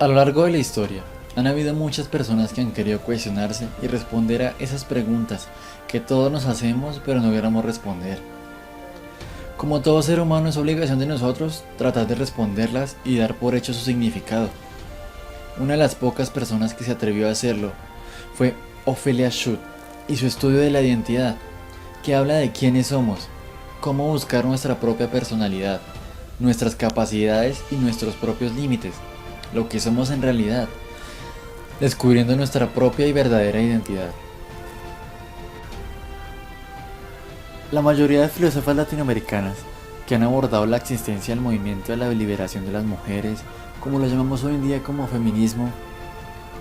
A lo largo de la historia, han habido muchas personas que han querido cuestionarse y responder a esas preguntas que todos nos hacemos pero no queremos responder. Como todo ser humano es obligación de nosotros tratar de responderlas y dar por hecho su significado. Una de las pocas personas que se atrevió a hacerlo fue Ophelia Schutt y su estudio de la identidad, que habla de quiénes somos, cómo buscar nuestra propia personalidad, nuestras capacidades y nuestros propios límites, lo que somos en realidad, descubriendo nuestra propia y verdadera identidad. La mayoría de filósofas latinoamericanas que han abordado la existencia del movimiento de la liberación de las mujeres, como lo llamamos hoy en día como feminismo,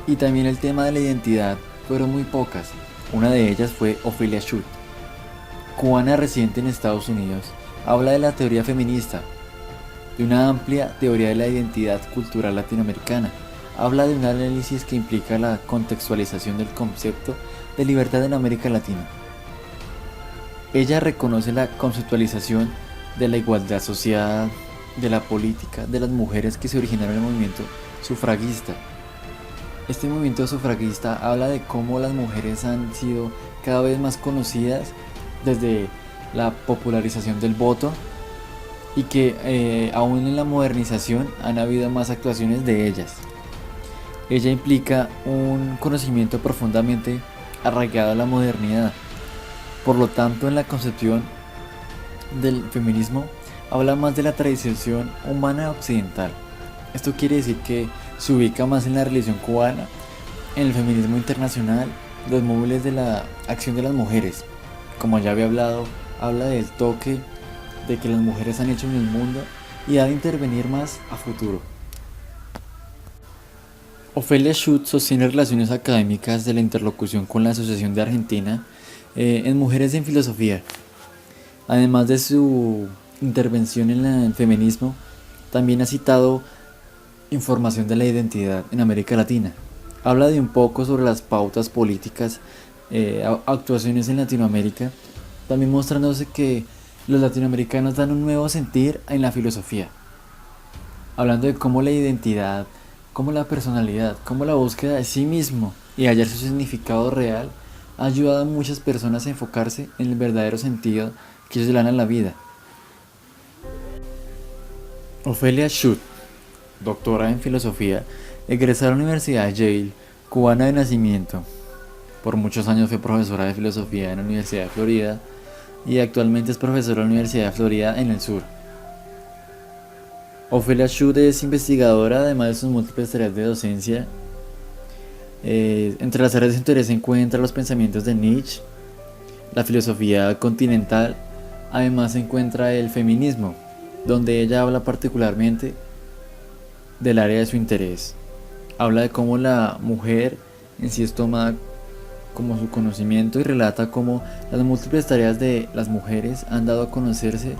y también el tema de la identidad, fueron muy pocas. Una de ellas fue Ophelia Schutt, cubana residente en Estados Unidos. Habla de la teoría feminista, de una amplia teoría de la identidad cultural latinoamericana. Habla de un análisis que implica la contextualización del concepto de libertad en América Latina. Ella reconoce la conceptualización de la igualdad social, de la política, de las mujeres que se originaron en el movimiento sufragista. Este movimiento sufragista habla de cómo las mujeres han sido cada vez más conocidas desde la popularización del voto y que aún en la modernización han habido más actuaciones de ellas. Ella implica un conocimiento profundamente arraigado a la modernidad. Por lo tanto, en la concepción del feminismo habla más de la tradición humana occidental. Esto quiere decir que se ubica más en la religión cubana, en el feminismo internacional, los móviles de la acción de las mujeres. Como ya había hablado, habla del toque de que las mujeres han hecho en el mundo y ha de intervenir más a futuro. Ophelia Schutt sostiene relaciones académicas de la interlocución con la Asociación de Argentina en Mujeres en Filosofía. Además de su intervención en el feminismo, también ha citado información de la identidad en América Latina. Habla de un poco sobre las pautas políticas, actuaciones en Latinoamérica, también mostrándose que los latinoamericanos dan un nuevo sentir en la filosofía. Hablando de cómo la identidad, cómo la personalidad, cómo la búsqueda de sí mismo y hallar su significado real ha ayudado a muchas personas a enfocarse en el verdadero sentido que ellos le dan a la vida. Ophelia Schutt, doctora en filosofía, egresada de la Universidad de Yale, cubana de nacimiento. Por muchos años fue profesora de filosofía en la Universidad de Florida y actualmente es profesora en la Universidad de Florida en el sur. Ophelia Schutt es investigadora, además de sus múltiples tareas de docencia. Entre las áreas de interés se encuentran los pensamientos de Nietzsche, la filosofía continental, además se encuentra el feminismo, donde ella habla particularmente del área de su interés. Habla de cómo la mujer en sí es tomada como su conocimiento y relata cómo las múltiples tareas de las mujeres han dado a conocerse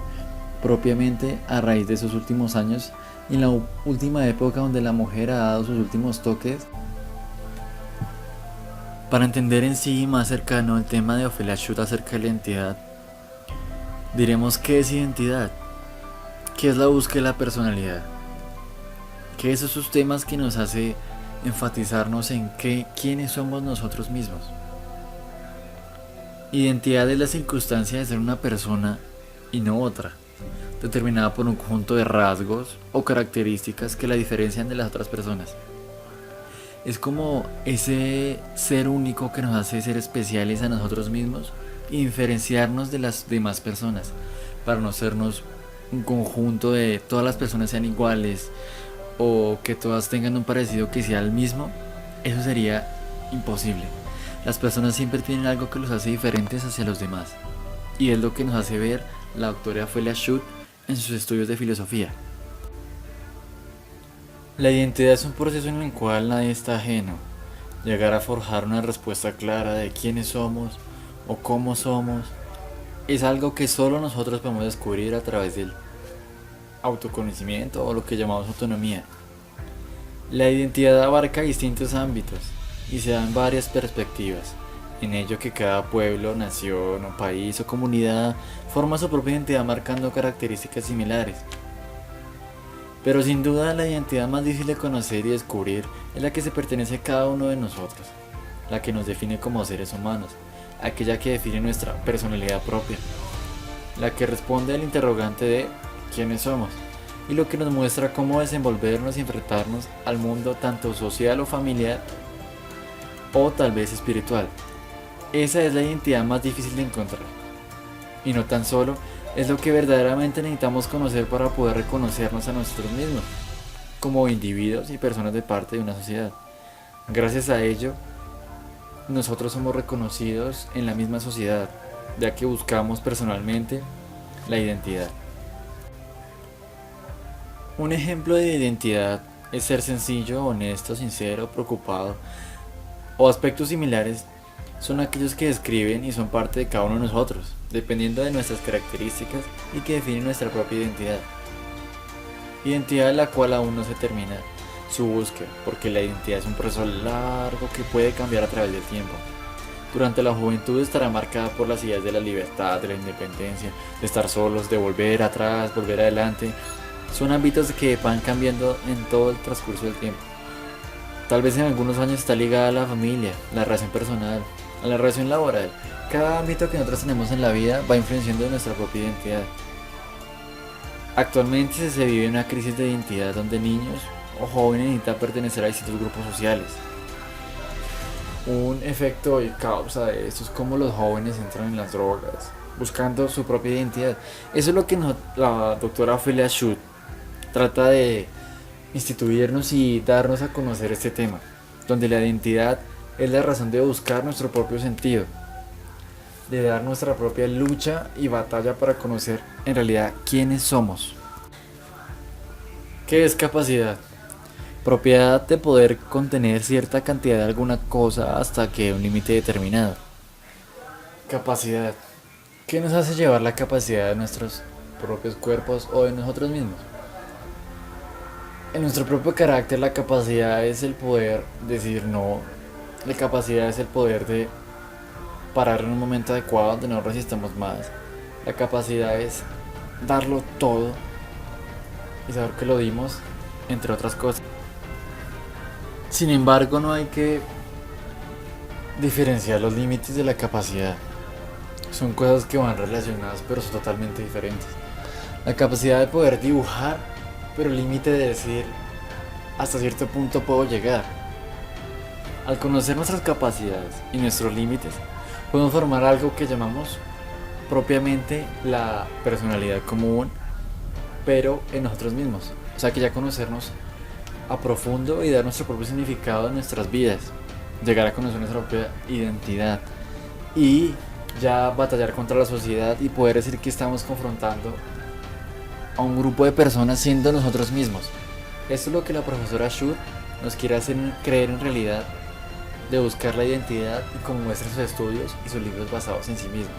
propiamente a raíz de esos últimos años y en la última época donde la mujer ha dado sus últimos toques. Para entender en sí más cercano el tema de Ophelia Schutt acerca de la identidad, diremos qué es identidad, qué es la búsqueda de la personalidad, qué es esos temas que nos hace enfatizarnos en quiénes somos nosotros mismos. Identidad es la circunstancia de ser una persona y no otra, determinada por un conjunto de rasgos o características que la diferencian de las otras personas. Es como ese ser único que nos hace ser especiales a nosotros mismos y diferenciarnos de las demás personas, para no sernos un conjunto de todas las personas sean iguales o que todas tengan un parecido que sea el mismo. Eso sería imposible. Las personas siempre tienen algo que los hace diferentes hacia los demás, y es lo que nos hace ver la doctora Ophelia Schutt en sus estudios de filosofía. La identidad es un proceso en el cual nadie está ajeno. Llegar a forjar una respuesta clara de quiénes somos o cómo somos es algo que solo nosotros podemos descubrir a través del autoconocimiento o lo que llamamos autonomía. La identidad abarca distintos ámbitos y se dan varias perspectivas. En ello que cada pueblo, nación o país o comunidad forma su propia identidad marcando características similares. Pero sin duda la identidad más difícil de conocer y descubrir es la que se pertenece a cada uno de nosotros, la que nos define como seres humanos, aquella que define nuestra personalidad propia, la que responde al interrogante de quiénes somos y lo que nos muestra cómo desenvolvernos y enfrentarnos al mundo tanto social o familiar o tal vez espiritual. Esa es la identidad más difícil de encontrar. Y no tan solo, es lo que verdaderamente necesitamos conocer para poder reconocernos a nosotros mismos, como individuos y personas de parte de una sociedad. Gracias a ello, nosotros somos reconocidos en la misma sociedad, ya que buscamos personalmente la identidad. Un ejemplo de identidad es ser sencillo, honesto, sincero, preocupado o aspectos similares son aquellos que describen y son parte de cada uno de nosotros, dependiendo de nuestras características y que definen nuestra propia identidad. Identidad de la cual aún no se termina su búsqueda, porque la identidad es un proceso largo que puede cambiar a través del tiempo. Durante la juventud estará marcada por las ideas de la libertad, de la independencia, de estar solos, de volver atrás, volver adelante. Son ámbitos que van cambiando en todo el transcurso del tiempo. Tal vez en algunos años está ligada a la familia, la relación personal, a la relación laboral. Cada ámbito que nosotros tenemos en la vida va influenciando en nuestra propia identidad. Actualmente se vive una crisis de identidad donde niños o jóvenes necesitan pertenecer a distintos grupos sociales. Un efecto y causa de esto es como los jóvenes entran en las drogas, buscando su propia identidad. Eso es lo que la doctora Ophelia Schutt trata de instituirnos y darnos a conocer este tema, donde la identidad es la razón de buscar nuestro propio sentido, de dar nuestra propia lucha y batalla para conocer en realidad quiénes somos. ¿Qué es capacidad? Propiedad de poder contener cierta cantidad de alguna cosa hasta que un límite determinado. Capacidad. ¿Qué nos hace llevar la capacidad de nuestros propios cuerpos o de nosotros mismos? En nuestro propio carácter la capacidad es el poder decir no. La capacidad es el poder de parar en un momento adecuado donde no resistamos más. La capacidad es darlo todo y saber que lo dimos, entre otras cosas. Sin embargo, no hay que diferenciar los límites de la capacidad. Son cosas que van relacionadas pero son totalmente diferentes. La capacidad de poder dibujar, pero el límite de decir hasta cierto punto puedo llegar. Al conocer nuestras capacidades y nuestros límites, podemos formar algo que llamamos propiamente la personalidad común, pero en nosotros mismos. O sea que ya conocernos a profundo y dar nuestro propio significado en nuestras vidas, llegar a conocer nuestra propia identidad y ya batallar contra la sociedad y poder decir que estamos confrontando a un grupo de personas siendo nosotros mismos. Esto es lo que la profesora Schutt nos quiere hacer creer en realidad, de buscar la identidad y como muestra sus estudios y sus libros basados en sí mismo.